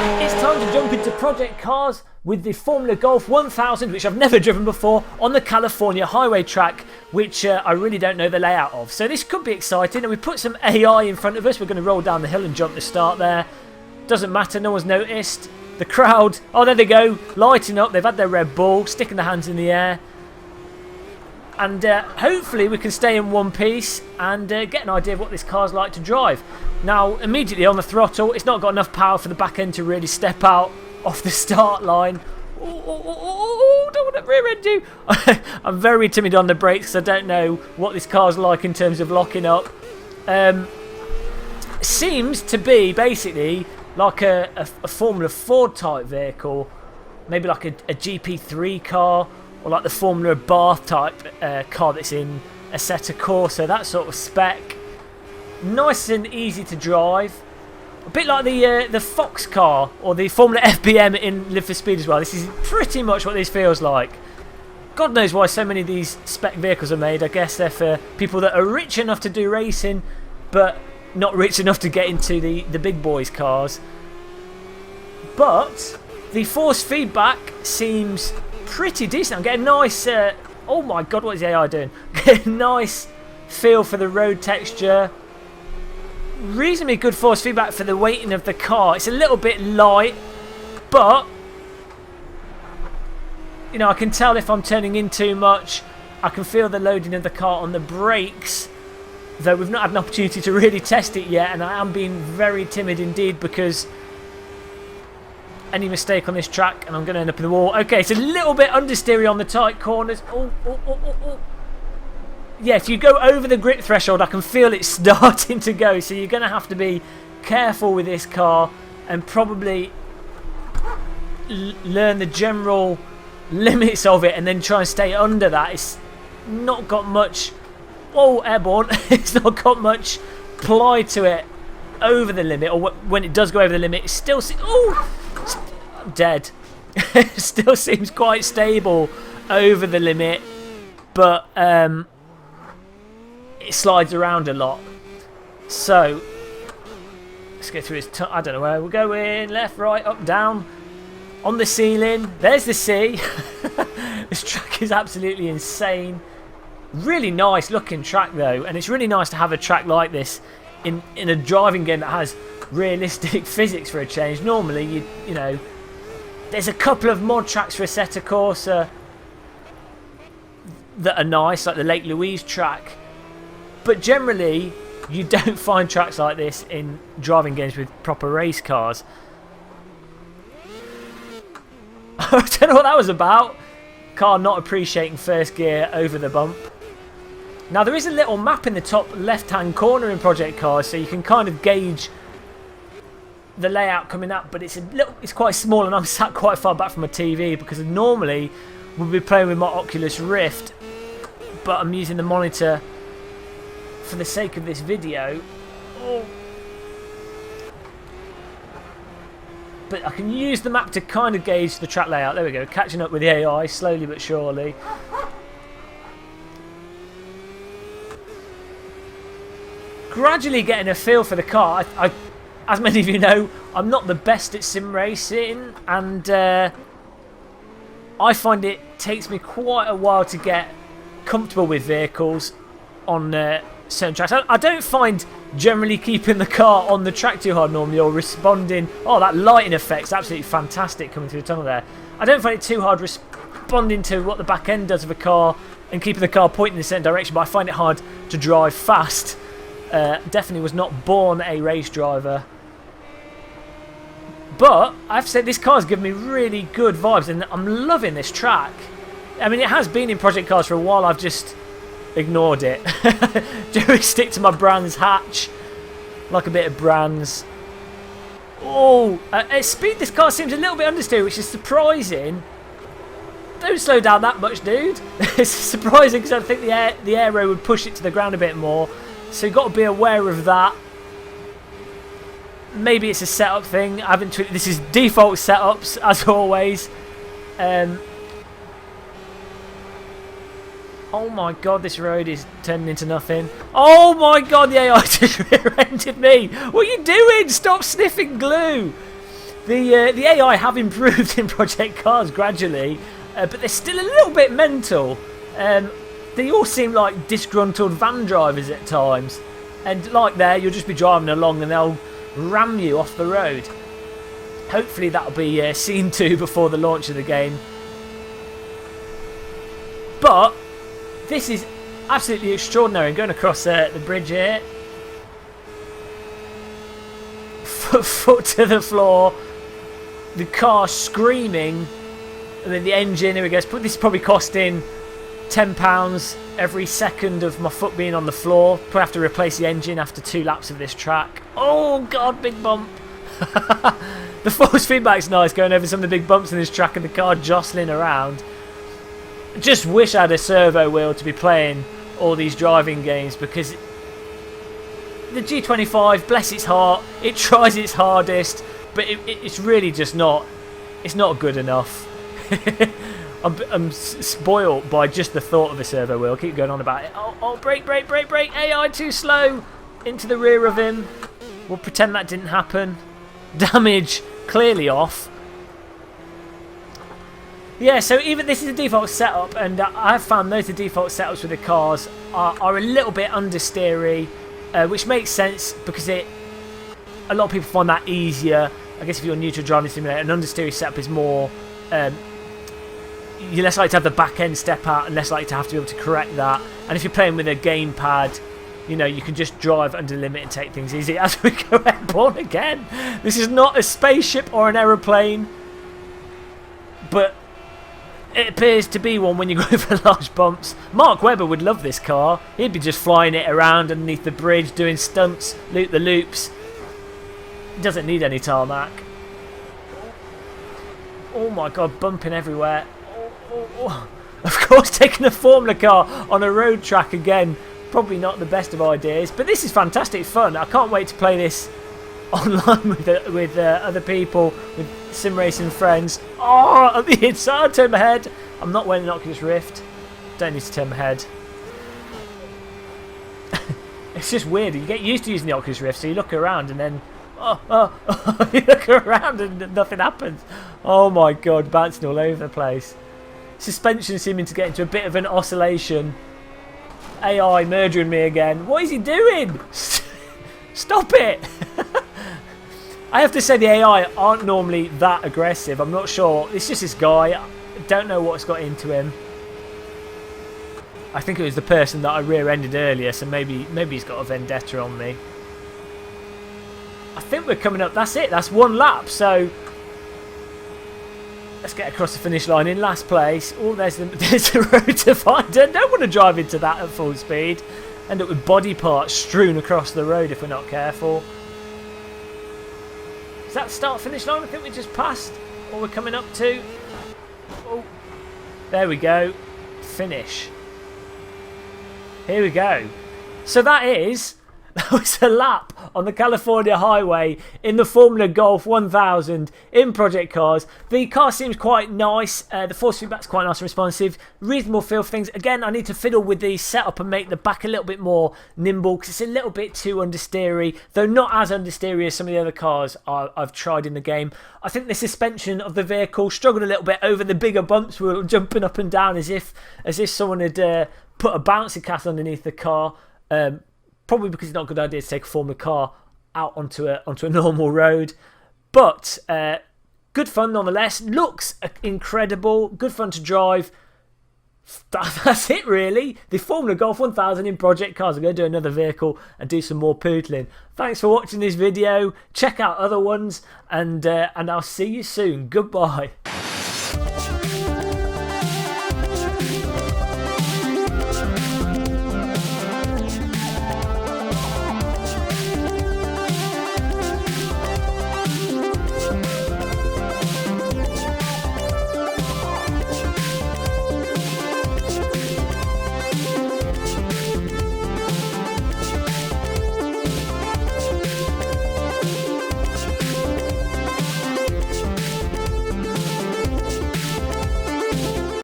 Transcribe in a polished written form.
It's time to jump into Project Cars with the Formula Golf 1000, which I've never driven before, on the California highway track, which I really don't know the layout of. So this could be exciting, and we put some AI in front of us. We're going to roll down the hill and jump the start there. Doesn't matter, no one's noticed. The crowd, oh there they go, lighting up. They've had their Red Bull, sticking their hands in the air. And hopefully we can stay in one piece and get an idea of what this car's like to drive. Now, immediately on the throttle, it's not got enough power for the back end to really step out off the start line. Oh, don't want to rear end you. I'm very timid on the brakes because I don't know what this car's like in terms of locking up. Seems to be basically like a Formula Ford type vehicle, maybe like a GP3 car, or like the Formula Bath type car that's in a C.a.r.s, that sort of spec. Nice and easy to drive. A bit like the Fox car or the Formula FBM in Live for Speed as well. This is pretty much what this feels like. God knows why so many of these spec vehicles are made. I guess they're for people that are rich enough to do racing, but not rich enough to get into the big boys cars. But the force feedback seems pretty decent. I'm getting a nice oh my god, what is the AI doing? Getting a nice feel for the road texture. Reasonably good force feedback for the weighting of the car. It's a little bit light, but you know, I can tell if I'm turning in too much. I can feel the loading of the car on the brakes, though we've not had an opportunity to really test it yet, and I am being very timid indeed because any mistake on this track and I'm going to end up in the wall. Okay, it's a little bit understeery on the tight corners. Oh. Yeah, if you go over the grip threshold, I can feel it starting to go. So you're going to have to be careful with this car and probably learn the general limits of it and then try and stay under that. It's not got much... Oh, airborne. It's not got much ply to it over the limit, or when it does go over the limit, it still... Oh! I'm dead. It still seems quite stable over the limit, but it slides around a lot. So let's go through this. I don't know where we're going. Left, right, up, down, on the ceiling. There's the sea. This track is absolutely insane. Really nice looking track though, and it's really nice to have a track like this in a driving game that has realistic physics for a change. Normally, you know, there's a couple of mod tracks for a C.a.r.s that are nice, like the Lake Louise track, but generally you don't find tracks like this in driving games with proper race cars. I don't know what that was about. Car not appreciating first gear over the bump. Now there is a little map in the top left hand corner in Project Cars, so you can kind of gauge the layout coming up, but it's quite small, and I'm sat quite far back from my TV because normally we'll be playing with my Oculus Rift, but I'm using the monitor for the sake of this video. Oh. But I can use the map to kind of gauge the track layout. There we go, catching up with the AI slowly but surely. Gradually getting a feel for the car. As many of you know, I'm not the best at sim racing, and I find it takes me quite a while to get comfortable with vehicles on certain tracks. I don't find generally keeping the car on the track too hard normally, or responding. Oh, that lighting effect's absolutely fantastic coming through the tunnel there. I don't find it too hard responding to what the back end does of a car and keeping the car pointing in a certain direction, but I find it hard to drive fast. Definitely was not born a race driver. But I have to say, this car's given me really good vibes, and I'm loving this track. I mean, it has been in Project Cars for a while. I've just ignored it. Do stick to my Brands hatch, like a bit of Brands. Oh, at speed, this car seems a little bit understeer, which is surprising. Don't slow down that much, dude. It's surprising because I think the aero would push it to the ground a bit more. So you've got to be aware of that. Maybe it's a setup thing. I haven't tweeted. This is default setups as always. Oh my god, this road is turning into nothing. Oh my god, the AI just rear-ended me. What are you doing? Stop sniffing glue. The AI have improved in Project Cars gradually, but they're still a little bit mental. They all seem like disgruntled van drivers at times. And like there, you'll just be driving along and they'll ram you off the road. Hopefully that'll be seen to before the launch of the game. But this is absolutely extraordinary. I'm going across the bridge here. Foot to the floor. The car screaming. And then the engine, here we go. This is probably costing £10 every second of my foot being on the floor. Probably have to replace the engine after 2 laps of this track. Oh god, big bump. The force feedback's nice, going over some of the big bumps in this track and the car jostling around. Just wish I had a servo wheel to be playing all these driving games, because the G25, bless its heart, it tries its hardest, but it's really just not. It's not good enough. I'm spoiled by just the thought of a servo wheel. Keep going on about it. Oh, brake, brake, brake, brake. AI too slow. Into the rear of him. We'll pretend that didn't happen. Damage clearly off. Yeah, so even this is a default setup, and I've found most of the default setups with the cars are a little bit understeery, which makes sense because a lot of people find that easier. I guess if you're new to a driving simulator, an understeery setup is more... you're less likely to have the back end step out and less likely to have to be able to correct that. And if you're playing with a gamepad, you know, you can just drive under limit and take things easy. As we go airborne again. This is not a spaceship or an aeroplane, but it appears to be one when you go over large bumps. Mark Webber would love this car. He'd be just flying it around underneath the bridge, doing stunts, loop the loops. Doesn't need any tarmac. Oh my god, bumping everywhere. Oh. Of course, taking a Formula car on a road track again, probably not the best of ideas, but this is fantastic fun. I can't wait to play this online with other people, with sim racing friends. Oh, at the inside, turn my head. I'm not wearing an Oculus Rift. Don't need to turn my head. It's just weird. You get used to using the Oculus Rift, so you look around and then you look around and nothing happens. Oh my god, bouncing all over the place. Suspension seeming to get into a bit of an oscillation. AI murdering me again. What is he doing? Stop it! I have to say the AI aren't normally that aggressive. I'm not sure. It's just this guy. I don't know what's got into him. I think it was the person that I rear-ended earlier, so maybe he's got a vendetta on me. I think we're coming up. That's it. That's 1 lap. So let's get across the finish line in last place. Oh, there's the road divider. Don't want to drive into that at full speed. End up with body parts strewn across the road if we're not careful. Is that start finish line? I think we just passed. Or we're coming up to. Oh, there we go. Finish. Here we go. So that was a lap on the California highway in the Formula Golf 1000 in Project Cars. The car seems quite nice. The force feedback's quite nice and responsive. Reasonable feel for things. Again, I need to fiddle with the setup and make the back a little bit more nimble because it's a little bit too understeery, though not as understeery as some of the other cars I've tried in the game. I think the suspension of the vehicle struggled a little bit over the bigger bumps. We were jumping up and down as if someone had put a bouncy castle underneath the car. Probably because it's not a good idea to take a Formula car out onto a normal road. But good fun nonetheless. Looks incredible. Good fun to drive. That's it really. The Formula Golf 1000 in Project Cars. I'm going to do another vehicle and do some more poodling. Thanks for watching this video. Check out other ones and I'll see you soon. Goodbye.